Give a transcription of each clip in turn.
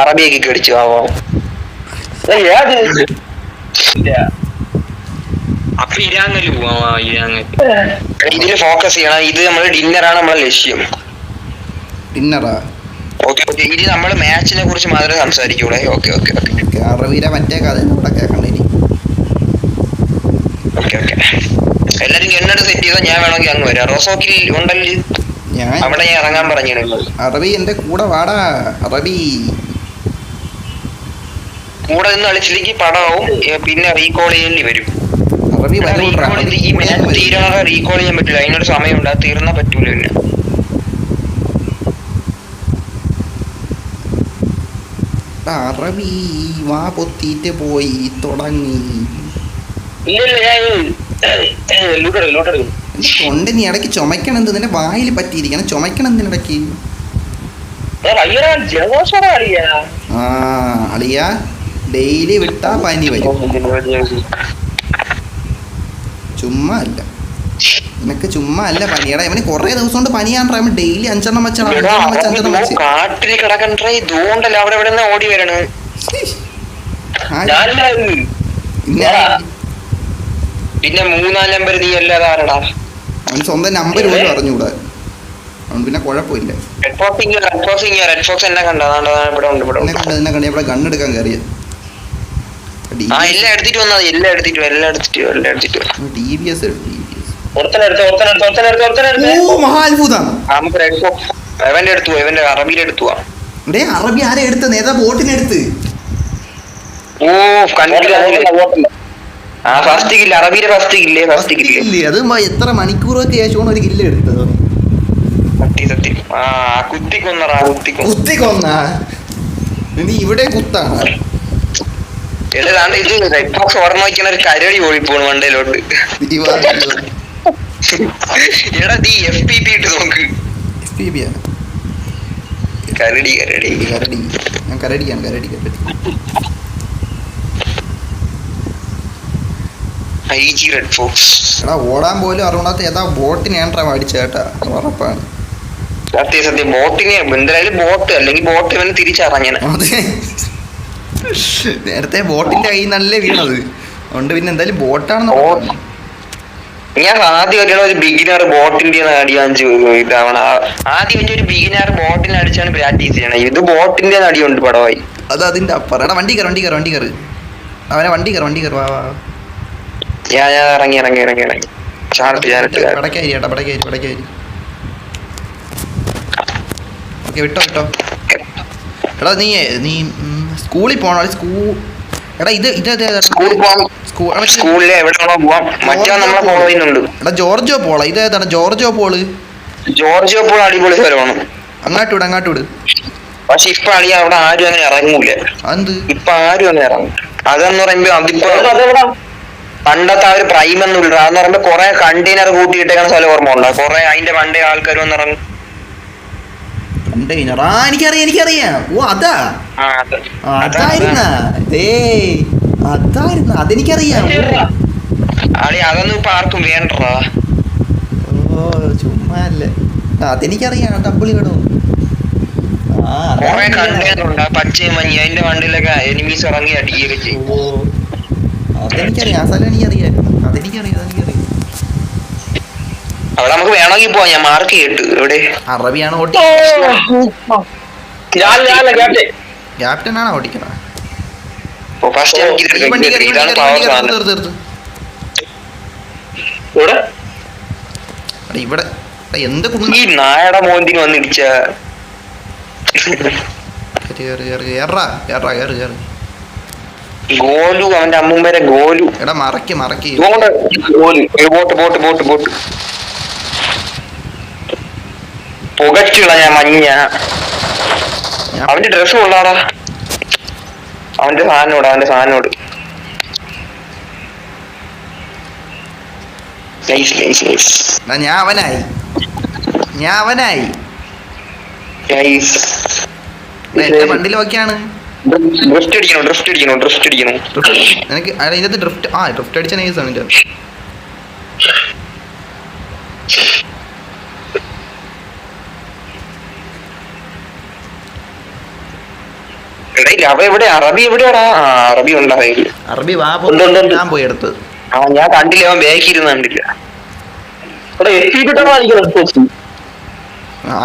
അറബിയൊക്കെ കടിച്ചു ആവോ അപ്പൊ ഇരാങ്ങല് പോവാ ഇതില് ഫോക്കസ് ചെയ്യണം. ഇത് നമ്മള് ഡിന്നറാണ് നമ്മളെ ലക്ഷ്യം. ഡിന്നറാ? Okay okay. ഇനി നമ്മള് മാച്ചിനെ കുറിച്ച് മാത്രമേ സംസാരിക്കൂടെ? Okay okay okay. അറബിയിലെ മറ്റേ കഥ ഇവിടെ കേൾക്കണ്ട ഇനി. Okay okay. എല്ലാരും ഗണ്ണട് സെറ്റ് ചെയ്തോ? ഞാൻ വേണമെങ്കിൽ അങ്ങ് വരാം. റോസോക്കിൽ ഉണ്ടല്ലോ അവിടെ, ഞാൻ ഇറങ്ങാൻ പറഞ്ഞു. അറബി എന്റെ കൂടെ വാടാ. അറബി കൂടെ നിന്ന് കളിച്ചില്ലെങ്കിൽ പടമാവും, പിന്നെ റീകോൾ ചെയ്യേണ്ടി വരും. ഈ മാച്ച് തീരാതെ റീകോൾ ചെയ്യാൻ പറ്റില്ല, അതിനൊരു സമയമുണ്ട്. അത് തീർന്നാ പറ്റൂല. പിന്നെ അറബി വാ പൊത്തിയിട്ട് പോയി തുടങ്ങി. തൊണ്ട നീ ഇടയ്ക്ക് ചുമക്കണം. എന്ത് നിന്റെ വായിൽ പറ്റിയിരിക്കണം? ചുമക്കണം എന്തിനിടയ്ക്ക്? ആ അളിയ ഡെയിലി വിട്ടാ പനി വരും. ചുമ്മാ അല്ല നിനക്ക്, ചുമ്മാ അല്ല പനിയടാ. ഇവന് കൊറേ ദിവസം കൊണ്ട് പനിയാണ്ടാ. ഡെയിലി 5 വെച്ചാണ്. കാട്ടിൽ കിടക്കണ്ട ഇതുകൊണ്ടല്ല അവിടെ എവിടെ ഓടി വരണേ. പിന്നെ 3-4 നമ്പർ നീ അല്ലാതാരടാ? അവന് സ്വന്തം നമ്പർ പോലും അറിഞ്ഞൂടാ. അവൻ പിന്നെ കുഴപ്പമില്ല. ഇവിടെ ഗണ്ണെടുക്കാൻ കയറിയ അറബി ആരെ എടുത്ത്? നേതാ ബോട്ടിനെടുത്ത്. അത് എത്ര മണിക്കൂറൊക്കെ ശേഷമാണ് ഒരു കില്ല് എടുത്തത്. കുത്തിക്കൊന്ന നീ ഇവിടെ കുത്താണ്. ഒരു കരടി ഓടിപ്പോണു മണ്ടയിലോട്ട്. എടാ നീ FPP ഇട്ട് നോക്ക്. കരടി കരടി കരടി ഞാൻ കരടിയാണ്. കരടി കരടി എടാ ഓടാൻ പോലും അറിയാത്ത ഏതാ ബോട്ടിനെയാണ്ടാ മേടിച്ചേട്ടാ. ഉറപ്പാണ് സത്യം. ബോട്ടിനെ എന്തായാലും ബോട്ട് അല്ലെങ്കിൽ ബോട്ട് ഇവന് തിരിച്ചറിഞ്ഞ. നേരത്തെ ബോട്ടിന്റെ കയ്യിൽ നല്ലേ വീണത്. അതുകൊണ്ട് പിന്നെ എന്തായാലും ബോട്ടാണെന്ന്. ഞാൻ ആദ്യം ഒരു ബിഗിനർ ബോട്ടിന്റെ ഇതവണ ആദ്യം ഒരു ബിഗിനർ ബോട്ടിനെ അടിച്ചാണ് പ്രാക്ടീസ് ചെയ്യണം. ഇത് ബോട്ടിന്റെ അടിയുണ്ട് പടവായി. അത് അതിന്റെ അപ്പുറം. എടാ വണ്ടി കയറി അവനെ. വണ്ടി കയറി വാ. ഞാൻ ഇറങ്ങി വിട്ടോ. എടാ നീ സ്കൂളിൽ പോണോ? എടാ എടാ ജോർജോ പോള. ഇതേതാണ് ജോർജോ പോള്? ജോർജിയോ പോൾ അടിപൊളി സ്ഥലമാണ്. അങ്ങോട്ട് വിട്. പക്ഷെ ഇപ്പൊ അളിയാ അവിടെ ആരും അങ്ങനെ ഇറങ്ങൂല. ഇപ്പൊ ആരും അങ്ങനെ ഇറങ്ങും. അതെന്ന് പറയുമ്പോ അതിപ്പോ പണ്ടത്തെ ആ ഒരു പ്രൈം ഒന്നും ഇല്ല. അതെന്ന് പറയുമ്പോ കൊറേ കണ്ടെയ്നർ കൂട്ടിയിട്ടേക്കുന്ന സ്ഥലം ഓർമ്മ ഉണ്ടോ? കൊറേ അതിന്റെ പണ്ടേ ആൾക്കാർ വന്നിറങ്ങും. എനിക്കറിയാം. ഓ അതെനിക്കറിയാം. അളി അതൊന്നും ഇപ്പൊ ആർക്കും വേണ്ടടാ. ഓ ചുമ്മാ അല്ലേ, അതെനിക്കറിയാം. ഡബിളി വേണോ? കൊറേ കണ്ടെയ്നർ ഉണ്ട്. പച്ചയും മഞ്ഞ അതിന്റെ വണ്ടിയിലൊക്കെ എനിമീസ് ഇറങ്ങി അടിക്കുകയൊക്കെ ചെയ്യും. അതെനിക്കറിയാം. ആ സ്ഥലം എനിക്കറിയാം. അവിടെ നമുക്ക് വേണമെങ്കിൽ പോവാം. ഞാൻ മാർക്ക് ചെയ്തിട്ട്. ഇവിടെ അറബിയാണ് ക്യാപ്റ്റൻ ആണോ ഓടിക്കണ? ഇവിടെ എന്ത് ഈ നായയുടെ മോന്തിന് വന്നിടിച്ച ഗോലു, അവന്റെ അമ്മൂമ്മരെ ഗോലു. എടാ മറക്കി ബോട്ട് പുകച്ചുള്ള ഞാൻ മഞ്ഞ. അവന്റെ ഡ്രസ് കൊള്ളാടാ. അവന്റെ സാധനോട് ഞാൻ അവനായി. എന്റെ വണ്ടിയിൽ ഒക്കെയാണ്. ഡ്രിഫ്റ്റ് അടിക്കണം. എനിക്ക് ഇതിനകത്ത് ഡ്രിഫ്റ്റ് അടിച്ച നൈസാണ് ഇതിൻ്റെ. അവ എവിടെ? അറബി എവിടെയാടാ? അറബി ഉണ്ടായി. അറബി ഞാൻ പോയി എടുത്ത്. ഞാൻ കണ്ടില്ല, അവൻ ബാക്കി ഇരുന്ന് കണ്ടില്ല.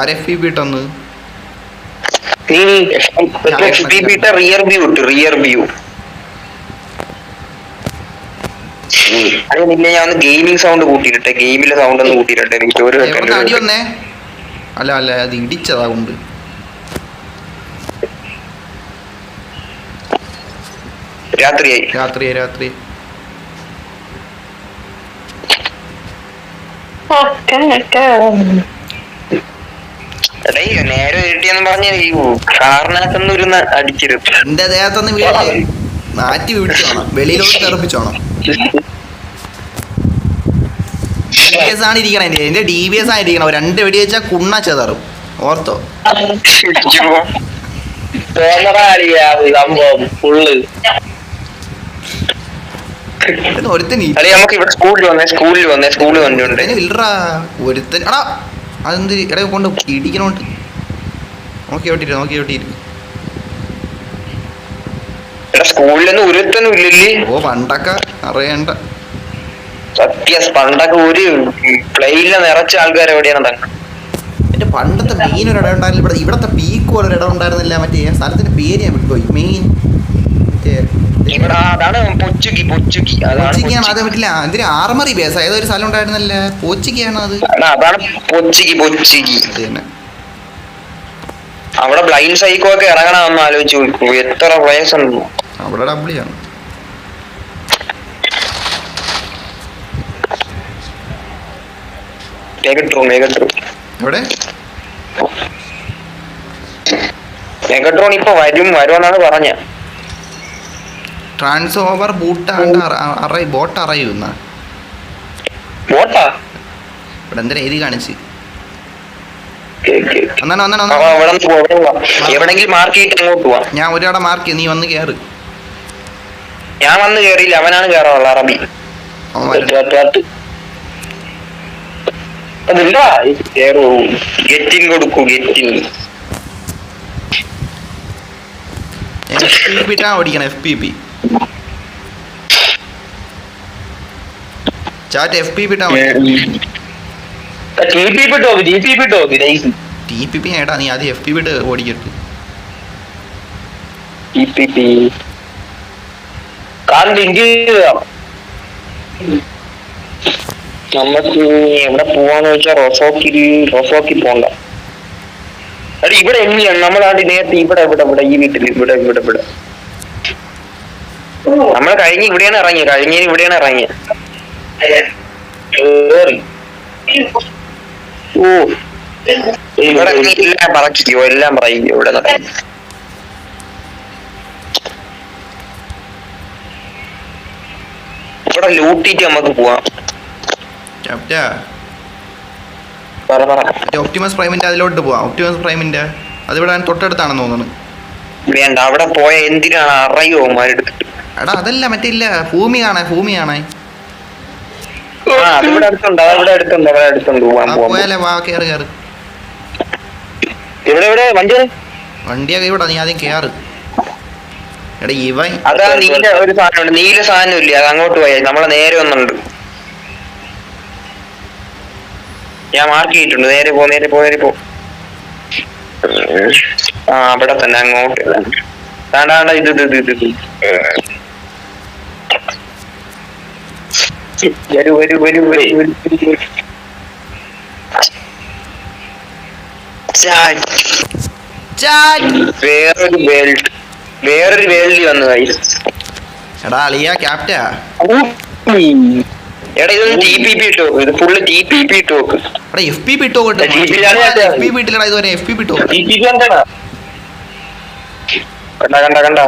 RFP ഇട്ടൊന്ന് റിയർ വ്യൂ അറിയുന്നില്ല. ഞാൻ ഒന്ന് ഗെയിമിംഗ് സൗണ്ട് കൂട്ടിയിട്ടെ, ഗെയിമിലെ സൗണ്ട് ഒന്ന് കൂട്ടിയിട്ടെ. എനിക്ക് ഒരു അടി വന്നേ. അല്ല അത് ഇടിച്ചതാ കൊണ്ട്. രാത്രി നേരെ കിട്ടിയെന്ന് പറഞ്ഞ കാറിനകത്തൊന്നും ഒരു അടിച്ചിരുന്നു. എന്റെ ദേഹത്തൊന്ന് വീട്ടിൽ മാറ്റി വിളിച്ചോണം, വെളിയിലോട്ട് തെറപ്പിച്ചോണം. DBS ആണ് ഇരിക്കണം. എന്റെ DBS ആയിരിക്കണം. 2 വെടി വെച്ചാൽ കുണ്ണ ചെതറും, ഓർത്തോ. ഒരുത്തൻ ഒരുത്തൻ എടാ അതെന്ത് ഇടയിൽ കൊണ്ട് ഇടിക്കണോണ്ട്. നോക്കി സ്കൂളിലൊന്നും ഒരുത്തനും ഇല്ലല്ലേ? ഓ പണ്ടൊക്കെ അറിയണ്ട. പണ്ടൊക്കെ ഒരു പ്ലെയിനില് നിറച്ച ആൾക്കാർ എവിടെയാണ്. എന്റെ പണ്ടത്തെ മെയിൻ ഒരു ഇടം ഉണ്ടായിരുന്നില്ല. ഇവിടത്തെ പീക്ക് പോലെ ഒരു ഇടം ഉണ്ടായിരുന്നില്ല. മറ്റേ സ്ഥലത്തിന്റെ പേര് ഞാൻ വിട്ടുപോയി. മെയിൻ പൊച്ചിക്കാണ്. അത് പറ്റില്ല. എന്തിനാ ആർമറി ബേസ് ഏതൊരു സ്ഥലം ഉണ്ടായിരുന്നല്ലേ? പൊച്ചിക്കാണ് അത്. അതാണ് പൊച്ചിക്ക്. അവിടെ ബ്ലൈൻഡ് സൈക്കോ ഒക്കെ ഇറങ്ങണമെന്ന് ആലോചിച്ച് നോക്കൂ, എത്ര പ്ലേസ് ഉണ്ട് അവിടെ. ഡബ്ലിയാണ് മെഗട്രോൺ ഇപ്പൊ വരുമെന്നാണ് പറഞ്ഞ. ട്രാൻസ് ഓവർ ബോട്ട് അറിയുന്ന ബോട്ടാ ഇവിടെ എന്തിനാ എഴുതി കാണിച്ച്. എവിടെങ്കിലും മാർക്ക് ചെയ്തിട്ട് അങ്ങോട്ട് പോവാം. ഞാൻ ഒരാടെ മാർക്ക് ചെയ്ത് നീ വന്ന് കേറ്. ഞാൻ വന്ന് കേറിയില്ല, അവനാണ് കേറാനുള്ള അറബി. ഗെറ്റിംഗ് കൊടുക്കൂ, ഗെറ്റിംഗ് ഓടിക്കണം. FPP ചാറ്റ് FPP TPP ഏട്ടാ. നീ ആദ്യം FPP ഓടിക്കട്ട്. നമുക്ക് എവിടെ പോവാന്ന് വെച്ചാൽ റൊസോക്കി പോണ്ട. അടി ഇവിടെ എങ്ങനെയാണ് നമ്മളാണ്ട് നേരത്തെ ഇവിടെ ഈ വീട്ടിൽ ഇവിടെ നമ്മള് കഴിഞ്ഞ ഇവിടെയാണ് ഇറങ്ങിയത്. ഓ ഇവിടെ എല്ലാം പറയും ഇവിടെ ഇവിടെ ലൂട്ടിട്ട് നമുക്ക് പോവാം. ഒപ്റ്റിമസ് പ്രൈമിന്റെ അതിലോട്ട് പോവാം. ഒപ്റ്റിമസ് പ്രൈമിന്റെ അതിവിടെ തൊട്ടടുത്താണെന്ന് തോന്നുന്നു. വേണ്ട, അവിടെ പോയ എന്തിനാണ് അറിയോമാരെടുത്തിട്ട്. എടാ അതല്ല മറ്റേ ഇല്ല, ഭൂമി കാണാൻ. പോയാലേ വാ, കേറ്. വണ്ടിയൊക്കെ ഇവിടെ, നീ ആദ്യം കേറ്. എടാ ഇവൻ അതാ ഒരു സാധനമുണ്ട്, നീല സാധനം ഇല്ല, അത് അങ്ങോട്ട് പോയാൽ നമ്മളെ നേരെ ഒന്നുണ്ട്. ഞാൻ മാർക്ക് ചെയ്തിട്ടുണ്ട്. നേരെ പോ. ആ അവിടെ തന്നെ അങ്ങോട്ട്. വരൂ. വേറൊരു വേൾഡിൽ വന്നു. എടാ അളിയ ക്യാപ്റ്റാ. എടാ ഇതൊന്ന് TPP ഇട്ടോ, ഇത് ഫുള്ള് TPP ഇട്ടോ. എടാ FPP ഇട്ടോ. FPP ഇട്ടില്ലടാ ഇതുവരെ. FPP ഇട്ടോ. കണ്ട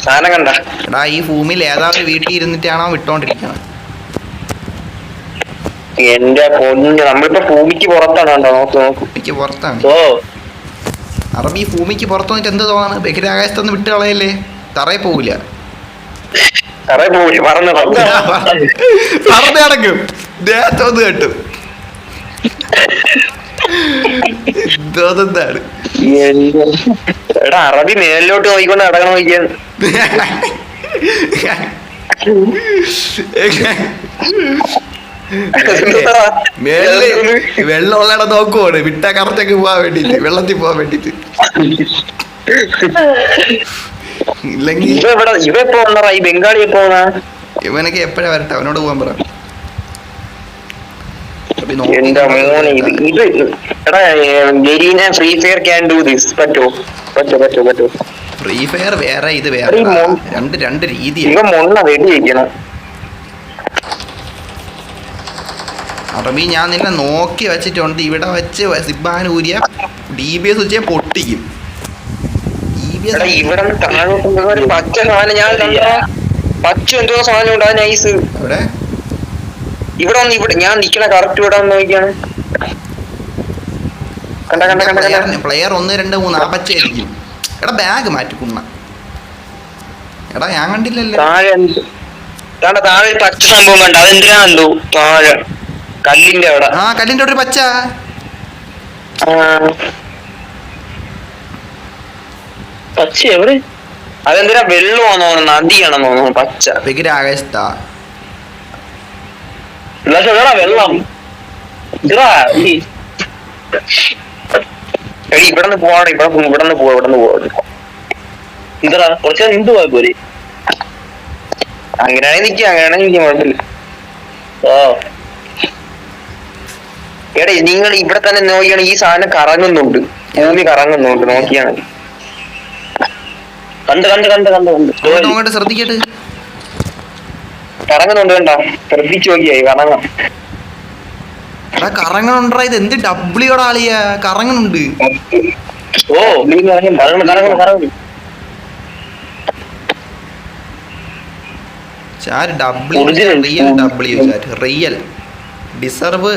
സാധനം കണ്ട. എടാ ഈ ഭൂമിയിൽ ഏതാവൊരു വീട്ടിൽ ഇരുന്നിട്ടാണോ വിട്ടോണ്ടിരിക്കുന്നത്. എന്റെ പൊന്ന്, നമ്മളിപ്പോ ഭൂമിക്ക് പുറത്താണ്. നോക്ക് പുറത്താണ്. ഓ അറബി ഭൂമിക്ക് പുറത്തു വന്നിട്ട് എന്ത് തോന്നാണ്? ബഹിരാകാശത്തൊന്ന് വിട്ട് കളയല്ലേ, തറയിൽ പോവില്ല. പറഞ്ഞു നടക്കും, ദേഹത്തൊന്ന് കേട്ടും. ഇതെന്താണ് എടാ അറബി മേലിലോട്ട് നോക്കിക്കൊണ്ട് നടക്കണം നോക്കിയാണ്. വെള്ളമുള്ള നോക്കുവാണ്, വിട്ടാ കറക്റ്റൊക്കെ പോവാൻ വേണ്ടിട്ട്, വെള്ളത്തിൽ പോവാൻ വേണ്ടിട്ട്. ഇല്ലെങ്കിൽ ഈ ബംഗാളി എപ്പോണ ഇവനൊക്കെ എപ്പോഴാ വരട്ടെ, അവനോട് പോവാൻ പറ. എന്റെ മോനെ ഇത് എടാ ഗരീന free fire can do this. പറ്റോ? ഫ്രീ ഫയർ വേറെ, ഇത് വേറെ, രണ്ട് രീതിയാണ്. ഇവ മൊണ്ണ വെടി വയ്ക്കണം. അറബി ഞാൻ നിന്നെ നോക്കി വെച്ചിട്ടുണ്ട്. ഇവിടെ വെച്ച് സിബാൻ ഊരിയ DBS വെച്ച് ഞാൻ പൊട്ടിക്കും. ഇവിടെ താഴോട്ട് പച്ച സാധനം ഞാൻ പച്ച എന്തോ സാധനം ഉണ്ട്, അത് നൈസ്. ഇവിടെ വന്ന് ഇവിടെ ഞാൻ നിക്കണ കറക്റ്റ് ഇവിടെ വന്ന് നോക്കിയാണ്. പ്ലെയർ 1 2 3 ആ പച്ച ആയിരിക്കും. എടാ ബാഗ് മാറ്റിക്കുന്ന എടാ, ഞാൻ കണ്ടില്ലല്ലോ. താഴെ പച്ച സംഭവം കണ്ട, അതെന്തിനാ താഴെ കല്ലിന്റെ അവിടെ. ആ കല്ലിന്റെ അവിടെ ഒരു പച്ച. പച്ച എവിടെ? അതെന്തിനാ വെള്ളമാണോ നദിയാണെന്നോ തോന്നുന്നു പച്ച. ബഹിരാകാശത്താ വെള്ളം. ഇവിടെന്ന് പോവാണ്, ഇവിടെന്ന് പോവാ. ഇതാ കുറച്ച് നീണ്ടു പോയ പോരെ. അങ്ങനെയാണെങ്കിൽ നിൽക്കാം കുഴപ്പമില്ല. എടാ നിങ്ങൾ ഇവിടെ തന്നെ നോക്കിയാണ്, ഈ സാധനം കറങ്ങുന്നുണ്ട്, ഭൂമി കറങ്ങുന്നുണ്ട്, നോക്കിയാണ്. കണ്ട് ശ്രദ്ധിക്കട്ടെ, കറങ്ങുന്നുണ്ട്, കണ്ട ശ്രദ്ധിച്ചു നോക്കിയായി കറങ്ങാം. കറങ്ങണുണ്ടാ, ഇത് എന്ത് ഡബ്ല്യൂടെ ആളിയാ കറങ്ങുന്നുണ്ട്. ഓ കറങ്ങുന്നു. റിയൽ ഡിസർവ്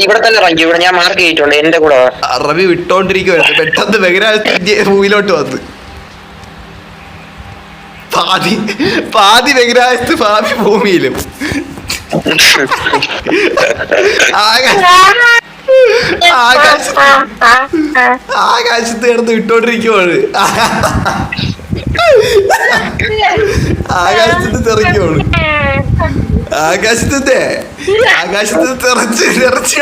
ഇവിടെ തന്നെ ഇറങ്ങി. ഇവിടെ ഞാൻ മാർക്ക് ചെയ്തിട്ടുണ്ട് എന്റെ കൂടെ. അറബി വിട്ടോണ്ടിരിക്കുവായിരുന്നു, പെട്ടെന്ന് ബഹിരാകാശത്തിന്റെ ഭൂമിയിലോട്ട് വന്ന് പാതി ബഹിരാകാശത്ത് പാതി ഭൂമിയിലും. ആകാശത്ത് കിടന്ന് വിട്ടോണ്ടിരിക്കുവാണ്. ആകാശത്ത് തെറിക്കുവാണ്. ആകാശത്ത് തെറച്ച്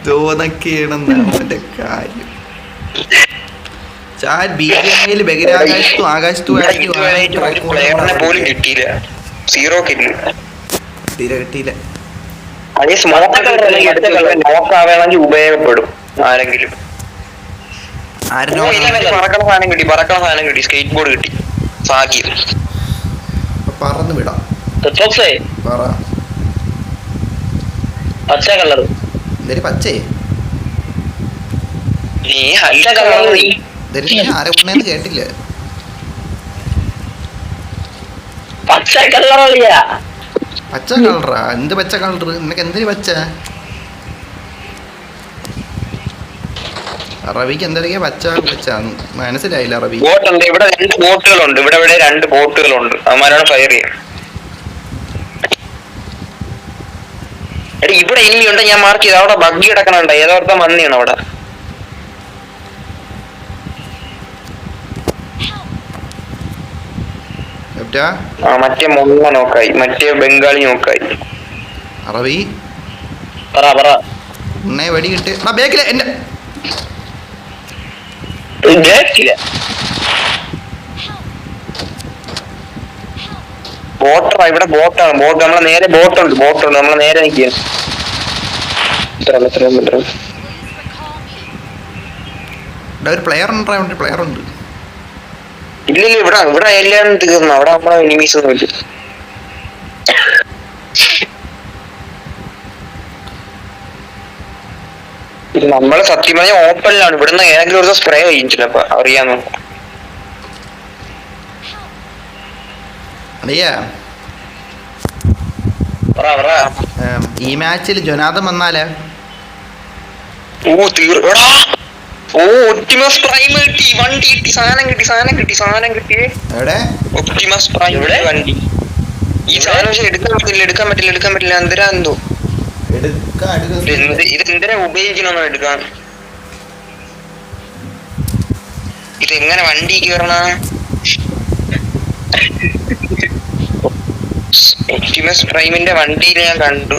തോന്നൊക്കെയാണെന്നാണ് അവന്റെ കാര്യം. BGMI ബഹിരാകാശത്തും ആകാശത്തും പോലും കിട്ടിയില്ല. സീറോ കിട്ടിയില്ല. നോക്കാവേണമെങ്കിൽ ഉപയോഗപ്പെടും ആരെങ്കിലും. പറക്കണ സാധനം കിട്ടി, സ്കേറ്റ് ബോർഡ് കിട്ടി. ഭാഗ്യം. പറന്ന് വിടാം. പച്ച കളർ പച്ചേ ആരെ കൊണ്ടേന്ന് കേട്ടില്ല. പച്ച കളറാ. എന്ത് പച്ച കളർ? നിനക്ക് എന്തിനു പച്ച? അറബിക്ക് എന്തൊക്കെയാ പച്ച മനസ്സിലായില്ല. അറബി ബോട്ടുണ്ട്, ഇവിടെ 2 ബോട്ടുകളുണ്ട്. ഇവിടെ 2 ബോട്ടുകളുണ്ട്. അവന്മാരാണ് ഫയർ ചെയ്യാൻ. എടി ഇവിടെ എനിമിയുണ്ട്, ഞാൻ മാർക്ക് ചെയ്ത്. അവിടെ ബഗ്ഗി കിടക്കണുണ്ട്, ഏതോർത്ത മണ്ണിയാണ് അവിടെ. മറ്റേ മൊണ്ണ നോക്കായി, മറ്റേ ബംഗാളി നോക്കായി. അറബി പറ വെടി കിട്ടി. ബേക്കില് എന്റെ ബോട്ടാ. ഇവിടെ ബോട്ടാണ്. നമ്മളെ നേരെ ബോട്ടുണ്ട്. നമ്മളെ നേരെ നിൽക്കുകയാണ്. ഒരു പ്ലെയർ ഉണ്ട്. ഇല്ല ഇവിടെ എല്ലാം തീർന്നു. അവിടെ നമ്മളെ എനിമീസ് ഒന്നും ഇല്ല. നമ്മള് സത്യം പറഞ്ഞ ഓപ്പണിലാണ്. ഇവിടുന്ന് ഏതെങ്കിലും ഒരു സ്പ്രേ കഴിച്ചില്ല. അപ്പൊ അറിയാമോ? ഈ മാച്ചിൽ ജൊനാഥൻ വന്നാലേ ഒപ്റ്റിമസ് പ്രൈം കിട്ടി, വണ്ടി കിട്ടി, സാധനം കിട്ടി. എവിടെ ഒപ്റ്റിമസ് പ്രൈം വണ്ടി. ഈ സാധനം പക്ഷെ എടുക്കാൻ പറ്റില്ല. എന്തിനാ എന്തോ ഇത് എന്തിനാ ഉപയോഗിക്കണമെന്നോ എടുക്കാൻ. ഇതെങ്ങനെ വണ്ടി കയറണ? ഒപ്റ്റിമസ് പ്രൈമിന്റെ വണ്ടിയിൽ ഞാൻ കണ്ടു.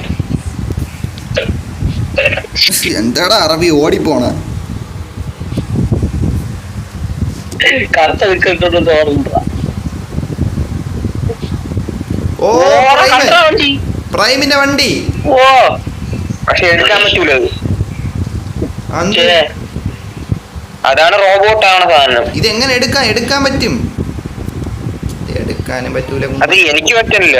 എന്താടാ അറബി ഓടിപ്പോണ? ഓ പ്രൈമിന്റെ വണ്ടി. പക്ഷെ എടുക്കാൻ പറ്റൂല. അത് അതാണ് റോബോട്ടാണ് സാധനം. ഇതെങ്ങനെ എടുക്കാൻ പറ്റും? എടുക്കാനും പറ്റൂല. അത് എനിക്ക് പറ്റില്ല.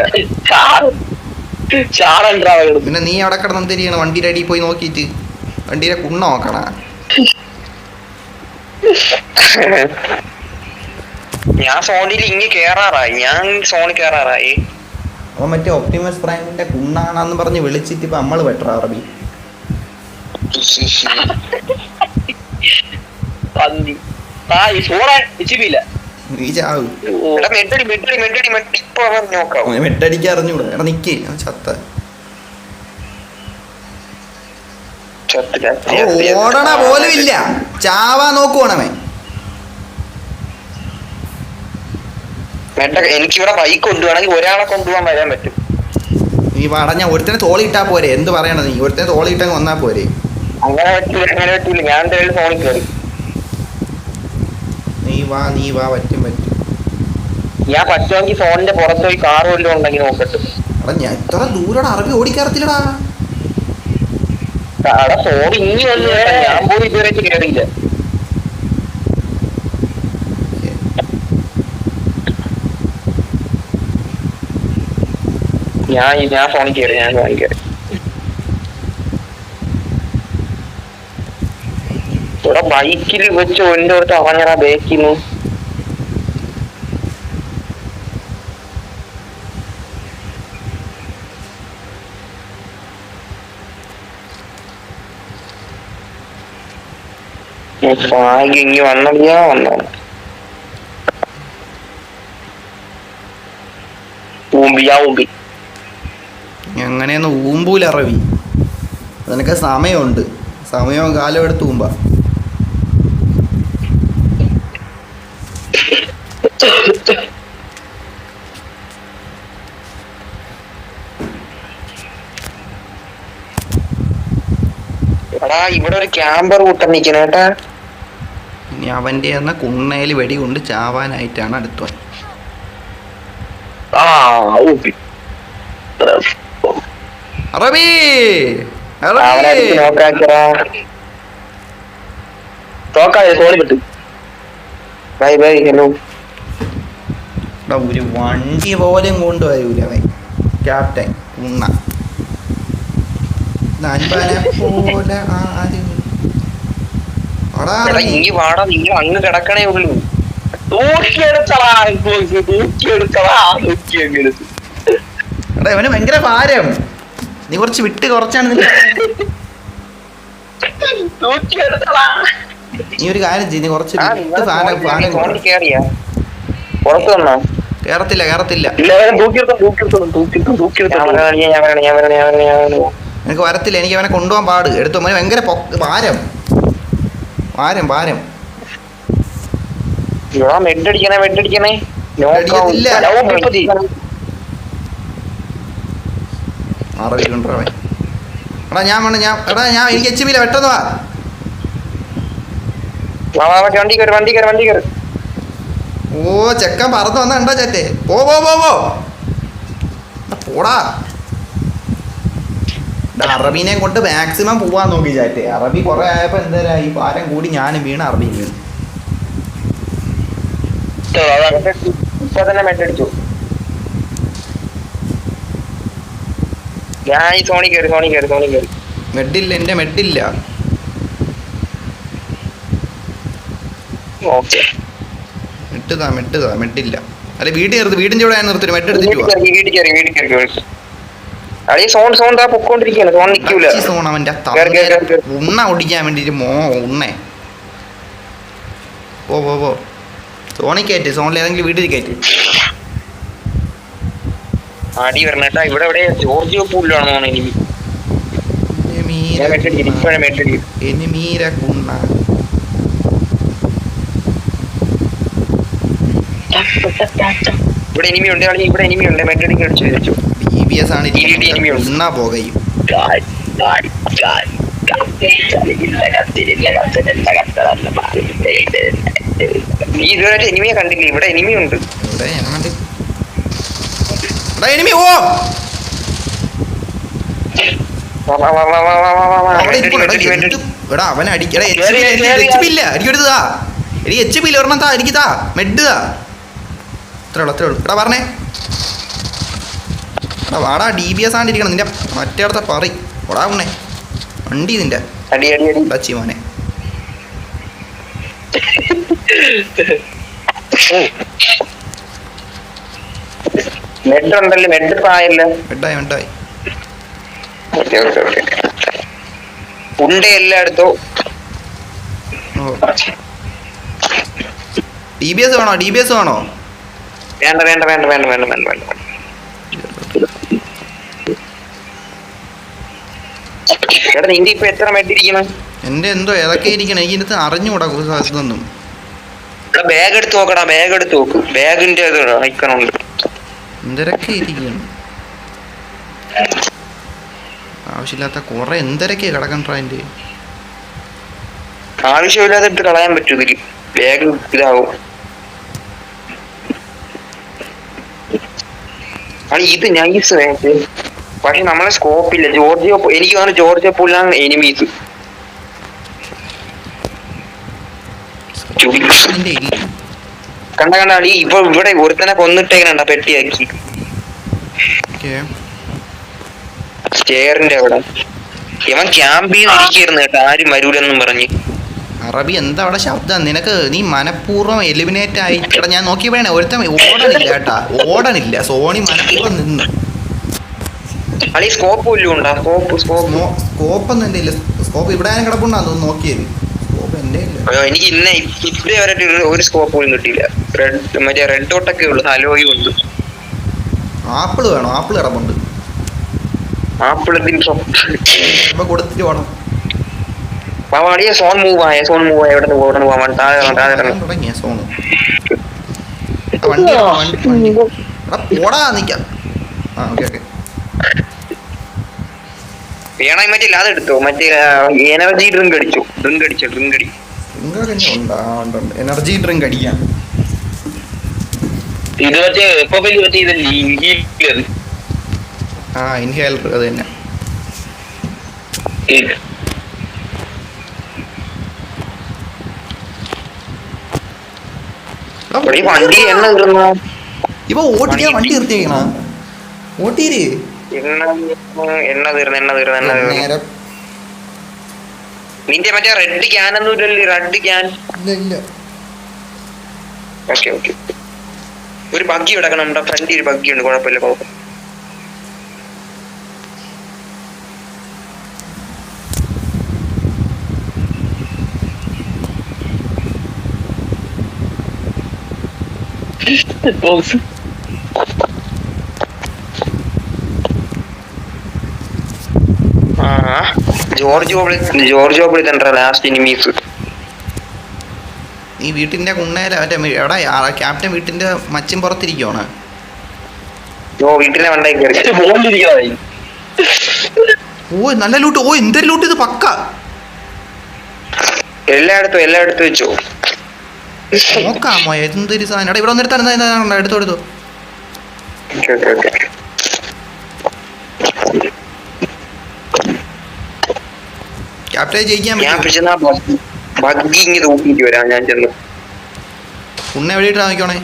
പിന്നെ നീ അവിടെ കിടന്ന് എന്ത് ചെയ്യണം? വണ്ടിയുടെ അടിയിൽ പോയി നോക്കിയിട്ട് വണ്ടിയുടെ കുണ്ണ നോക്കണ. ഞാൻ സോണിയിൽ ഇങ്ങ് കേറാറായി. അവൻ മറ്റേ ഒപ്റ്റിമസ് പ്രൈമിന്റെ കുണ്ണാണെന്ന് പറഞ്ഞ് വിളിച്ചിട്ട് ഇപ്പൊ നമ്മള് പെട്ട അറബി. നീ ചാവ്. മെട്ടടിക്ക് അറിഞ്ഞൂടാ. എടാ നിക്ക് ചത്ത. ഓടണ പോലും ഇല്ല. ചാവാ നോക്കുവാണവൻ. എനിക്കിവിടെ ബൈക്ക് കൊണ്ടുപോകണമെങ്കിൽ ഒരാളെ കൊണ്ടുപോകാൻ വരാൻ പറ്റും. നീ പറഞ്ഞ ഒരുത്തനെ തോളിയിട്ടാ പോരെ. എന്ത് പറയണത് നീ? ഒരുത്തനെ തോളിയിട്ടങ്ങ് വന്നാ പോരെ. അങ്ങനെ പറ്റില്ല. ഞാൻ എന്തായാലും ഫോണിൽ കയറി. നീ വാ പറ്റും. ഞാൻ പറ്റുമെങ്കിൽ ഫോണിന്റെ പുറത്ത് പോയി കാർ വല്ലതും ഉണ്ടെങ്കിൽ നോക്കട്ടെ. എടാ ഞാൻ ഇത്ര ദൂരം അറബി ഓടിക്കറത്തില്ലടാ. ഫോൺ ഇനി വന്നു. ഞാൻ പോയി ഇതുവരെ കയറിയില്ല. ഞാൻ ഫോണിൽ കയറി. ഇവിടെ ബൈക്കിൽ വെച്ച് ഒന്റെ അടുത്ത് അവഞ്ഞാ ബേക്കിന്ന്. ഇങ്ങി വന്നോ. ഊമ്പി എങ്ങനെയൊന്ന് ഊമ്പൂല അറബി. അതിനൊക്കെ സമയമുണ്ട്. സമയവും കാലം എടുത്ത് ഊമ്പ. ഇവിടെ ഒരു ക്യാമ്പർ കൂട്ടം നിൽക്കണ കേട്ടാ. ഇനി അവന്റെ കുണ്ണയിൽ വെടി കൊണ്ട് ചാവാനായിട്ടാണ് അടുത്തവൻ. അറബി ഒരു വണ്ടി പോലും കൊണ്ടുവരൂല അവൻ. ക്യാപ്റ്റൻ ഉണ്ണ നൻപനെ പോലെ ആരും. അങ്ങ് കിടക്കണേ ഉള്ളൂ. എടാ ഇവന് ഭയങ്കര ഭാരം. നീ കുറച്ച് വിട്ട് കുറച്ചാണ്. നീ ഒരു കാര്യം ചെയ്യ്. നീ കുറച്ച് കേറത്തില്ല. എനിക്ക് വരത്തില്ല. എനിക്ക് അവനെ കൊണ്ടുപോകാൻ പാട്. എടുത്തു മോനെ ഭയങ്കര ഭാരം. മെഡടിക്കണേ. അറബി കൊണ്ടുവരാൻ. എടാ ഞാൻ എനിക്ക് എച്ച് ബിയില്ല. പെട്ടെന്ന് വാ. വണ്ടി കയറി. ഓ ചെക്കൻ പറന്ന് വന്ന കണ്ടോ ചേട്ടേ. പോ പോടാ. അറബീനെ കൊണ്ട് മാക്സിമം പോവാൻ നോക്കി ചാറ്റേ. അറബി കുറെ ആയപ്പോ എന്താ ഈ ഭാരം കൂടി ഞാനും വീണ് അറബി വീണ്. മെഡടിച്ചു. ഞാൻ ഈ സോണി കയറി. മെഡില്ല. എന്റെ മെഡില്ല. മെഡില്ല. അല്ലെ വീട്ടിൽ നിർത്തി. വീടിന്റെ ഇവിടെ നിർത്തി മെഡ് എടുത്തിട്ട്. അളി സോൺ താ പൊക്കോണ്ടിരിക്കുകയാണ്. സോൺ നിൽക്കൂല. സോൺ അവന്റെ ഉണ്ണ ഓടിക്കാൻ വേണ്ടിട്ട് ഉണ്ണേ പോ സോണിൽ കയറ്റ്. സോണിൽ ഏതെങ്കിലും വീട്ടിൽ കയറ്റ്. അടി വരണം കേട്ടാ. ഇവിടെ എവിടെ ജോർജിയോ പൂളിലാണോ എനിമി? എനിമീര കുണ്ണ ഇവിടെ എനിമി ഉണ്ട്. ഇവിടെ എനിമി ഉണ്ട്. മെറ്റഡിക്ക് അടിച്ചു വെച്ചു. DBS ആണ് ഉണ്ണ പോകയും. നീ ഇതുവരെ എനിമിയെ കണ്ടില്ല. ഇവിടെ എനിമി ഉണ്ട്. ഇവിടെ ഞാൻ കണ്ട് എനിമി. ഓ അവൻ അടിക്കട HP ഇല്ല. അടിക്കെടുത്താ എനിക്ക് HP ഇല്ല. ഒരെണ്ണം താ എനിക്ക് താ മെഡ് താ. അത്രേ ഉള്ളൂ. എടാ പറഞ്ഞേ എടാ വാടാ. DBS ആണ്ടിരിക്കണം നിന്റെ മറ്റേ അടുത്ത പറി ഓടാ ഉണ്ണേ വണ്ടി നിന്റെ ടച്ചി മോനെ. മെഡായി ഉണ്ട് എല്ലായിടത്തും. DBS വേണോ? വേണ്ട. എടാ നിന്റെ ഇപ്പൊ എത്ര മെഡിരിക്കണം? എന്റെ എന്തോ ഏതൊക്കെ ഇരിക്കണം. എനിക്ക് ഇതിനകത്ത് അറിഞ്ഞുകൂടാ ഇതൊന്നും. ബാഗ് എടുത്ത് നോക്കടാ. ബാഗ് എടുത്ത് നോക്ക്. ബാഗിന്റെ ഐക്കണുണ്ട്. എന്തൊക്കെ ഇരിക്കണം. ആവശ്യമില്ലാത്ത കുറെ എന്തൊക്കെ കിടക്കണ്ട. അതിന്റെ ആവശ്യമില്ലാതെ ഇട്ട് കളയാൻ പറ്റൂ. ഇതില് ബാഗ് ഇതാവും. ഇത് നൈസ് വേണ്ട. പക്ഷെ നമ്മളെ സ്കോപ്പില്ല. എനിക്ക് തോന്നുന്നു ജോർജിയോ പൂളിലാണ് എനിമീസ്. കണ്ട ഇപ്പൊ ഇവിടെ ഒരുത്തനെ കൊന്നിട്ടേക്കണ്ട പെട്ടിയാക്കി സ്റ്റെയറിന്റെ അവിടെ. ഇവൻ ക്യാമ്പ് ചെയ്തിരിക്കുന്നു കേട്ടോ. ആരും വരൂലെന്നും പറഞ്ഞ്. അറബി എന്താ അവിടെ ശബ്ദം? നിനക്ക് നീ മനഃപൂർവ്വം എലിമിനേറ്റ് ആയിട്ടാ. ഞാൻ നോക്കി വേണേ ഒരുത്തൻ ഓടണില്ല. സോണി മനഃപൂർവ്വം നിന്ന്. സ്കോപ്പൊന്നും എന്റെ ഇല്ല. സ്കോപ്പ് ഇവിടെ കിടപ്പുണ്ടോ അതൊന്നും നോക്കിയത്. സ്കോപ്പ് എന്റെ ഇല്ല. എനിക്ക് ഇതുവരെ ഒരു സ്കോപ്പ് പോലും കിട്ടിയില്ല. മറ്റേ റെഡ് ഡോട്ടൊക്കെ ഉള്ളു. ഹലോയും ഉണ്ട്. ആപ്പിള് വേണോ? ആപ്പിള് കിടപ്പുണ്ട്. ആപ്പിൾ കൊടുത്തിട്ട് വേണം. സോൺ മൂവ് ആയ എവിടെ പോവാൻ തുടങ്ങിയ സോണ് വണ്ടി പോടാ നിക്കാം. വേണേ മറ്റേ അത് എടുത്തോ. മറ്റേ എനർജി ഡ്രിങ്ക് അടിച്ചു. എനർജി ഡ്രിങ്ക് അടിക്കാം. ഇത് മറ്റേ ഇൻഹേലർ അത് തന്നെ. വണ്ടി എണ്ണ ഇപ്പൊ ഓട്ടിക്കാൻ വണ്ടി നിർത്തിയേക്കണ ഓട്ടീര് എണ്ണ തീർന്ന നിന്റെ മറ്റേ റെഡ് ക്യാൻ ഒന്നും ഇല്ലല്ലേ? Red can okay. ഒരു ബഗ്ഗി കിടക്കണം. നമ്മുടെ ഫ്രണ്ടിൽ ഒരു ബഗ്ഗി ഉണ്ട്. കുഴപ്പമില്ല. Giorgio last enemies. ഈ വീട്ടിന്റെ കുണ്ണേല മറ്റേ എവിടെ ക്യാപ്റ്റൻ വീട്ടിന്റെ മച്ചും പുറത്തിരിക്കുവാണ്. വീട്ടിലെ ഓ നല്ല ലൂട്ട്. ഓ എന്തൊരു ലൂട്ട് ഇത്. പക്ക എല്ലായിടത്തും വെച്ചോ. നോക്കാമോ എന്തൊരു സാധനം. ഇവിടെ വന്നിട്ട് എടുത്തോ. ക്യാപ്റ്റൻ ജയിക്കാൻ ഉണ്ണ എവിടെ നോക്കണേ.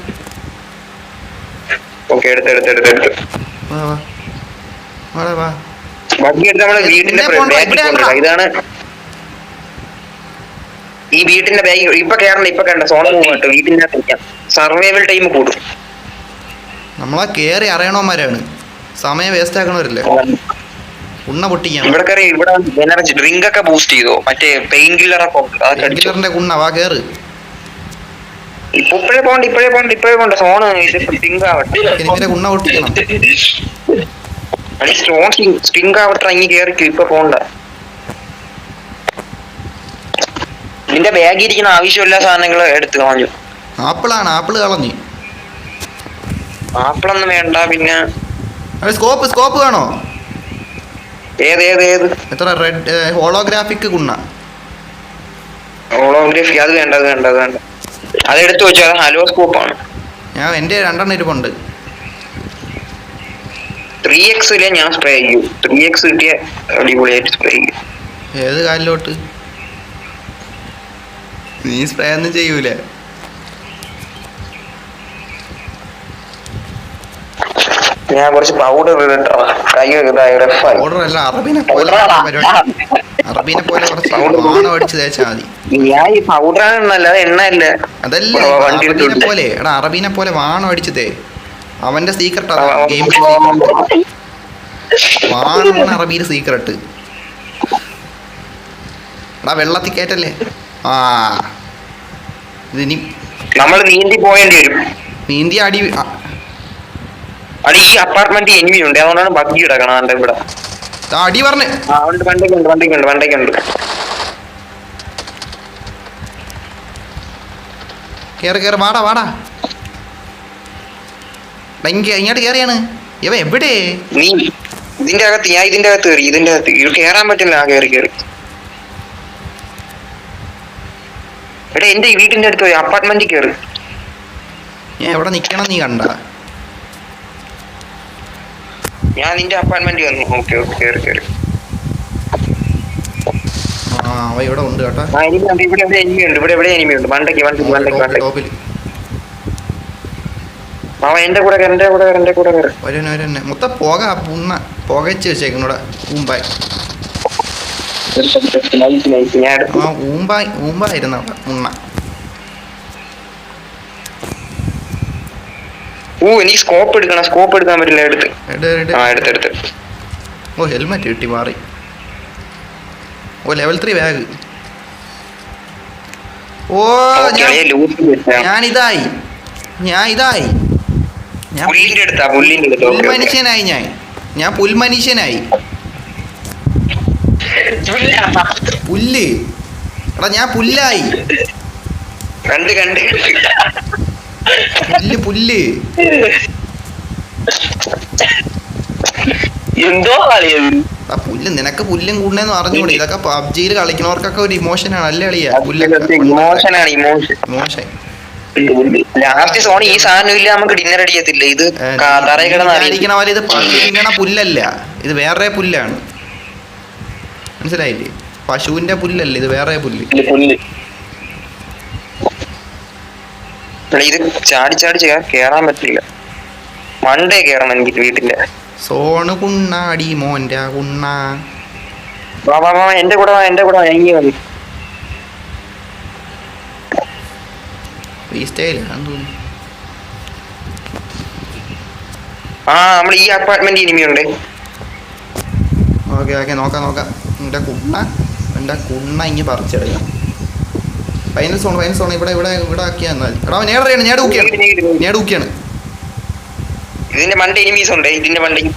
ഇതാണ് ഈ വീട്ടിന്റെ ബാഗ്. ഇപ്പൊ കേറണ്ട. സോൺ മൂവ് വീട്ടിന്റെ സർവൈവൽ ടൈം കൂടും. നമ്മളാ കേറി അറിയണവന്മാരാണ്. സമയം വേസ്റ്റ് ആക്കണവരല്ലേ ഉണ്ണ പൊട്ടിക്കാൻ. ഇവിടെ എനർജി ഡ്രിങ്ക് ഒക്കെ ബൂസ്റ്റ് ചെയ്തോ, മറ്റേ പെയിൻ കില്ലർ ഒക്കെ കില്ലറിന്റെ കുണ്ണ വാ കേറ്. ഇപ്പോഴേ പോണ്ട സോണ് സ്റ്റിങ് ആവട്ടെ. ഇവരെ കുണ്ണ പൊട്ടിക്കണം. സ്റ്റോൺ സ്റ്റിങ് ആവട്ടെ, ഇങ്ങി കേറിക്കോ, ഇപ്പൊ പോണ്ട. നിന്റെ ബാഗിൽ ഇരിക്കുന്ന ആവശ്യമില്ല സാധനങ്ങൾ എടുത്ത് കളഞ്ഞു. ആപ്പിളാണ്, ആപ്പിള് കളഞ്ഞു. ആപ്പിളൊന്നും വേണ്ട. പിന്നെ സ്കോപ്പ് വേണോ? ഏത് എത്ര റെഡ് ഹോളോഗ്രാഫിക് കുണ്ണ? ഹോളോഗ്രാഫി അത് വേണ്ട. അതെടുത്ത് വെച്ചോ, അത് ഹലോ സ്കോപ്പാണ്. ഞാൻ എന്റെ 2 ഇരിപ്പുണ്ട്. 3x ഞാൻ സ്പ്രേ ചെയ്യും. 3x കിട്ടിയ അടിപൊളിയായിട്ട് സ്പ്രേ ചെയ്യും. ഏത് കാലിലോട്ട്? നീ സ്പ്രേ ഒന്നും ചെയ്യൂലേ? ഞാൻ കുറച്ച് പൗഡർ പൗഡർ അല്ല, അറബീനെ പോലെ കുറച്ച് വാണം അടിച്ച് തേച്ചാൽ മതി. ഞാൻ ഈ പൗഡറാണെന്നല്ലാതെ എണ്ണ അതല്ല, അറബീനെ പോലെ എടാ, അറബീനെ പോലെ വാണം അടിച്ച് തേ. അവന്റെ സീക്രട്ട് ഗെയിം വാണമാണ് അറബിയിൽ സീക്രട്ട്. എടാ വെള്ളത്തിൽ കയറ്റല്ലേ. ഇതിനി നമ്മൾ നീന്തി പോയേണ്ടി വരും. നീന്തി അടി ഈ അപ്പാർട്ട്മെന്റ് എനിമി ഉണ്ട്, അതുകൊണ്ടാണ് ബഗ്ഗി കിടക്കണം. ഇവിടെ അടി പറഞ്ഞ് വണ്ടിക്കുണ്ട്. കേറ് വാടാ. ഇങ്ങോട്ട് കേറിയാണ് ഇവ എവിടെ? നീ ഇതിന്റെ അകത്ത്, ഞാൻ ഇതിന്റെ അകത്ത് കയറി. ഇതിന്റെ അകത്ത് കേറാൻ പറ്റില്ല. കേറി എടാ, എന്റെ വീട്ടിന്റെ അടുത്ത് പോയി അപ്പാർട്ട്മെന്റിൽ കയറി. ഞാൻ എവിടെ നിക്കണം നീ കണ്ട? ഞാൻ നിന്റെ അപ്പാർട്ട്മെന്റിൽ വന്നു. ഓക്കെ കേറി. അവ ഇവിടെ ഉണ്ട് കേട്ടോ. ഇവിടെ എനിമിയുണ്ട്. വണ്ടക്ക് എന്റെ കൂടെ വരന്നെ മൊത്തം പുകച്ച് വെച്ചേക്കുന്നൂടെ. ഊമ്പായിരുന്നു അവിടെ ഉണ്ണ. എനിക്ക് സ്കോപ്പ് എടുക്കാൻ പറ്റില്ല. എടുത്ത് ഹെൽമെറ്റ് കിട്ടി മാറി. Level 3 bag. ഞാനിതായി പുൽമനുഷ്യനായി. ഞാൻ പുൽമനുഷ്യനായി. പുല്ല് എടാ, ഞാൻ പുല്ലായി. പുല്ല് എന്തോ പുല്ല്. നിനക്ക് പുല്ലും കൂടെന്ന് പറഞ്ഞുകൂടി. ഇതൊക്കെ പബ്ജിയിൽ കളിക്കുന്നവർക്കൊക്കെ ഒരു ഇമോഷനാണ് അല്ലേ അളിയാ? ഇമോഷൻ. ലാസ്റ്റ് സോണി ഈ സാധനം ഇല്ല, നമുക്ക് ഡിന്നർ അടിക്കത്തില്ല. ഇത് പോലെ ഇത് പശുവിന പുല്ലല്ല, ഇത് വേറെ പുല്ലാണ്. മനസ്സിലായില്ലേ? പശുവിന്റെ പുല്ലല്ല, ഇത് വേറെ പുല്ല്. ഇത് ചാടി കേറാൻ പറ്റില്ല. മണ്ടേ കേറണം എനിക്ക് വീട്ടിന്റെ. സോണ് കുണ്ണാടി മോന്റെ കുണ്ണ. എന്റെ കൂടെ ഇങ്ങി മതി. നമ്മൾ ഈ അപ്പാർട്ട്മെന്റ് ഇനിമിയുണ്ട്. ഓക്കെ നോക്കാം. എന്റെ കുണ്ണ ഇങ്ങ് പറിച്ചെടുക്കാം. ഫൈനൽ സോൺ ഇവിടെ ആക്കിയാൽ മതി. എടാ നേടൂക്കിയാണ്. ഇതിന്റെ മണ്ട എനിമീസ് ഉണ്ട്. ഇതിന്റെ മണ്ട ഇപ്പൊ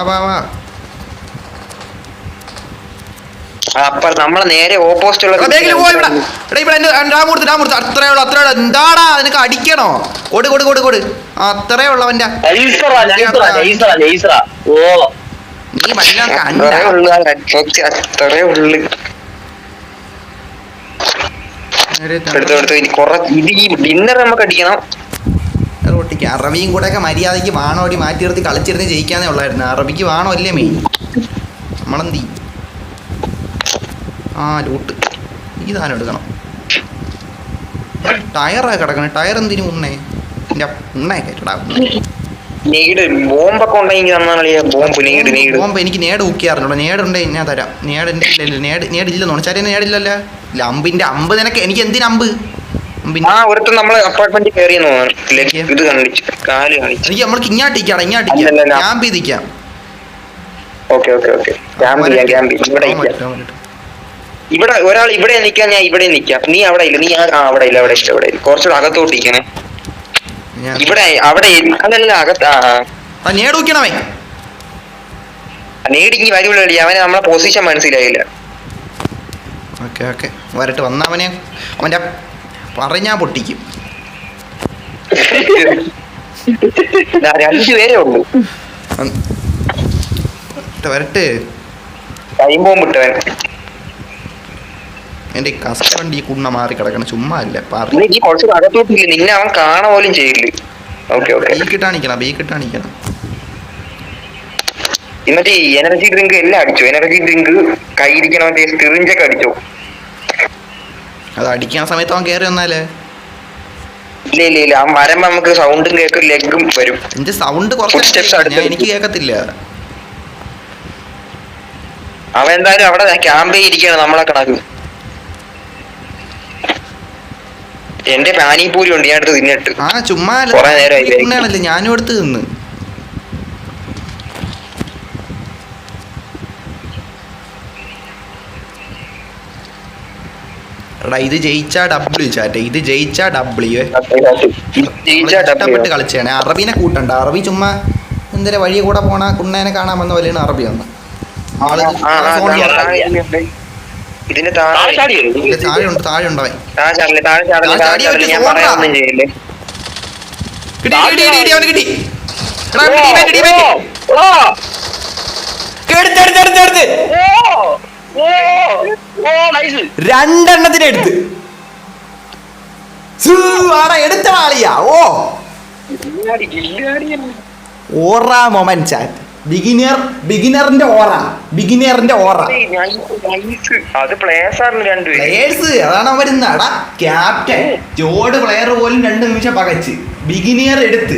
വാ. അപ്പൊ നമ്മളെ നേരെ ഓപ്പോസിറ്റ് ഉള്ള അത്രയുള്ള എന്താടാ നിനക്ക് അടിക്കണോ? കൊടു അത്രേ ഉള്ളവന്റെ. നീ വല്ല ഡിന്നർ നമുക്ക് അടിക്കണം. അറബിയും കൂടെ ഒക്കെ മര്യാദക്ക് വാണോടി മാറ്റി നിർത്തി കളിച്ചിരുന്ന് ജയിക്കാന്നേ ഉള്ളായിരുന്നു. അറബിക്ക് വാണോ അല്ലേ മെയിൻ. നമ്മളെന്തി ലൂട്ട് ഈ സാധനം എടുക്കണം. ടയറായി കിടക്കണം. ടയർ എന്തിനു ഉണ്ണേ? എൻ്റെ ഉണ്ണേ കയറ്റടാ. നീട് ബോംബൊക്കെ ഉണ്ടെങ്കിൽ തന്നാളിയാ ബോംബ് നീട് നീട് ബോംബ് എനിക്ക് നേട് ഊക്കിയാറുണ്ടോ? നേടുണ്ടേ ഞാൻ തരാം. നേടിന്റെ നേടില്ലെന്നോ? ചാരി നേടില്ലല്ലോ. ഇല്ല അമ്പിന്റെ അമ്പ് നിനക്ക് എനിക്ക് എന്തിനാ അമ്പ്? ഒരുത്തൻ നമ്മളെ അപ്പാർട്ട്മെന്റിൽ കയറിയെന്ന് തോന്നുന്നു. ഇത് കാണിച്ചു കാല് കാണിച്ചു. എനിക്ക് നമ്മൾക്ക് ഇങ്ങാട്ടിരിക്കാം ഞാൻ പീതിക്കാം. ഓക്കെ ഓക്കെ ഓക്കെ ഇവിടെ ഒരാൾ ഇവിടെ നിൽക്കാം, ഞാൻ ഇവിടെ നിൽക്കാം. നീ അവിടെ ഇല്ല, നീ അവിടെ ഇല്ല, അവിടെ ഇല്ല, അവിടെ ഇല്ല. കുറച്ചുകൂടെ അകത്തോട്ട് ഇരിക്കണേ. ഇവിടെ അവിടെ അതല്ല അകത്താ നേടൂക്കണമേ. നേടിക്ക് വരുള്ളൂ. അവന് നമ്മളെ പൊസിഷൻ മനസ്സിലായില്ല. ഓക്കെ ഓക്കെ വരട്ട് വന്നവനെ അവൻ്റെ പറഞ്ഞാ പൊട്ടിക്കും. 2 പേരേ ഉള്ളൂ. വരട്ട് ടൈം ബോംബിട്ടവൻ. എന്റെ കസ്റ്റ വണ്ടി കുണ്ണ മാറി കിടക്കണം. ചുമ്മാ അല്ല കുറച്ച് അകത്തോട്ടില്ല, നിന്നെ അവൻ കാണ പോലും ചെയ്യില്ല. ബീക്കിട്ടാണിക്കണം ബീക്കിട്ടാണിക്കണം. മറ്റേ എനർജി ഡ്രിങ്ക് എല്ലാം അടിച്ചു. എനർജി ഡ്രിങ്ക് കയ്യിരിക്കണ മറ്റേ സ്റ്റിറിഞ്ചൊക്കെ അടിച്ചു. അത് അടിക്കുന്ന സമയത്ത് അവൻ കയറി വന്നാലേ ഇല്ല ഇല്ല ഇല്ല, അവൻ വരുമ്പോ നമുക്ക് സൗണ്ടും കേൾക്കും, ലെഗും വരും. എന്റെ സൗണ്ട് എനിക്ക് കേൾക്കത്തില്ല. അവൻ എന്തായാലും അവിടെ ക്യാമ്പേ ഇരിക്കുകയാണ് നമ്മളെ കണക്ക്. എന്റെ പാനിപൂരി ഉണ്ട്, ഞാൻ എടുത്ത് തിന്നിട്ട്. ചുമ്മാ നേരമാണല്ലേ ഞാനും എടുത്ത് തിന്ന്. എടാ ഇത് ജയിച്ചാ ഡബ്ല്യു ചാറ്റ, ഇത് ജയിച്ചാ ഡബ്ല്യു. ഇഷ്ടപ്പെട്ട് കളിച്ചാണ്. അറബിനെ കൂട്ടണ്ട. അറബി ചുമ്മാ എന്തിനാ വഴിയെ കൂടെ പോണ കുണ്ണേനെ കാണാൻ വന്ന പോലെയാണ് അറബി വന്ന്. ഇതിന്റെ താഴെ ഉണ്ടാവേ. രണ്ടെണ്ണത്തിന് എടുത്ത് എടുത്ത ആളിയാ. ഓറാ മൊമെന്റ് ചാറ്റ്. ബിഗിനറിന്റെ ഓറ. അതാണ് വരുന്ന. എടാ ക്യാപ്റ്റൻ ജോഡ് പ്ലെയർ പോലും 2 നിമിഷം പകച്ച് ബിഗിനിയർ എടുത്ത്.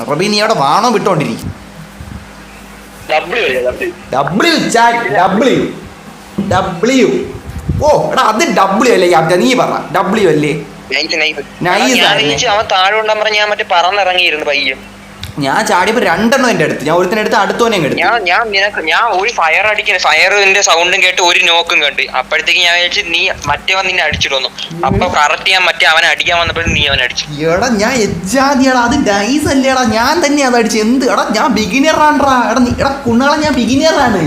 അറബി നീ അവിടെ വാണോ വിട്ടോണ്ടിരിക്കും. ഡബ്ല്യു. എടാ അത് ഡബ്ല്യു അല്ലേ ക്യാപ്റ്റൻ? നീ പറ ഡബ്ല്യു അല്ലേ? അവൻ താഴെ ഉണ്ടാ പറഞ്ഞ ഞാൻ മറ്റേ പറന്നിറങ്ങിയിരുന്നു പയ്യെ. ഞാൻ ചാടിയപ്പോ 2 എന്റെ അടുത്ത്. ഞാൻ ഒരുത്തിനെടുത്ത് അടുത്തോനെ എടുത്തു. ഞാൻ ഒരു ഫയർ അടിക്കുന്ന ഫയറിന്റെ സൗണ്ടും കേട്ട് ഒരു നോക്കും കണ്ട്. അപ്പോഴത്തേക്ക് ഞാൻ വിചാരിച്ചു നീ മറ്റേ നിന്നെ അടിച്ചിട്ടൊന്നു. അപ്പൊ കറക്റ്റ് ഞാൻ മറ്റേ അവനെ അടിക്കാൻ വന്നപ്പോഴും നീ അവനെ അടിച്ചു. എടാ ഞാൻ എജാദിയാടാ, അത് നൈസ് അല്ലേടാ. ഞാൻ തന്നെ അത് അടിച്ചു. എന്ത് എടാ ഞാൻ ബിഗിനർ ആണ്ട്രാ. എടാ കുണ്ണാളെ ഞാൻ ബിഗിനർ ആണ്.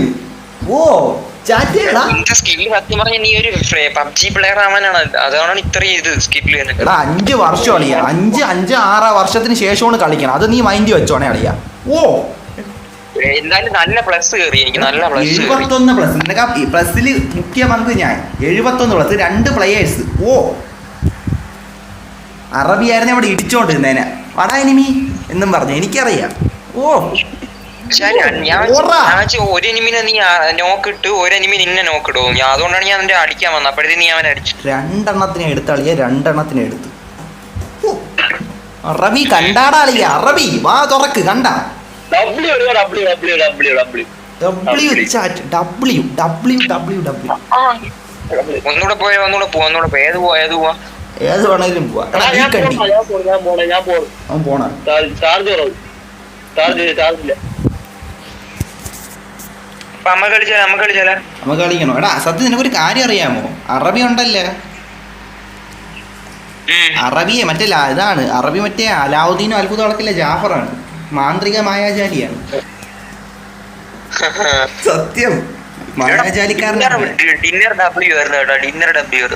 സ്കില്ല് സത്യം പറഞ്ഞ നീ ഒരു പബ്ജി പ്ലെയർ ആവാനാണ്. അതാണ് ഇത്രയും ഇത് സ്കില്ല്. എടാ 5 വർഷം അളിയാ. 5-6 വർഷത്തിന് ശേഷമാണ് കളിക്കണം. അത് നീ മൈൻഡ് വെച്ചോണേ അളിയാ. എന്തായാലും നല്ല പ്ലസ് കയറി. എനിക്ക് നല്ല 71 പ്ലസ്. നിനക്ക് പ്ലസില് മുഖ്യ പങ്ക് ഞാൻ. 71 പ്ലസ് 2 പ്ലെയേഴ്സ്. അറബിയായിരുന്നു അവിടെ ഇടിച്ചോണ്ടിരുന്നേനെ. വടാ എനിമി എന്നും പറഞ്ഞു. എനിക്കറിയാം. ഒരു എനിമിനെ നീ നോക്കിട്ട് ഒരു എനിമി നിന്നെ നോക്കിടും. അതുകൊണ്ടാണ് ഞാൻ എന്റെ അടിക്കാൻ വന്നത്. അപ്പോഴത്തേക്ക് നീ അവനെ അടിച്ചു. 2 എണ്ണത്തിനെ എടുത്തളിയ. 2 എണ്ണത്തിനെ എടുത്ത്. അറബി കണ്ടാടാളിയ. അറബി വാ തുറക്ക്. കണ്ട ഒന്നുകൂടെ പോയ ഏത് വേണേലും പോവാ. അവൻ പോണ നമ്മ കളിക്കണോ? എടാ സത്യം നിനക്കൊരു കാര്യം അറിയാമോ? അറബി ഉണ്ടല്ലേ അറബിയെ മറ്റേ ഇതാണ് അറബി. മറ്റേ അലാവുദ്ദീനും അത്ഭുത വിളക്കിലെ ജാഫറാണ്. മാന്ത്രിക മായാജാലിയാണ്. സത്യം മായാജാലിക്കാരനാണ്. Dinner W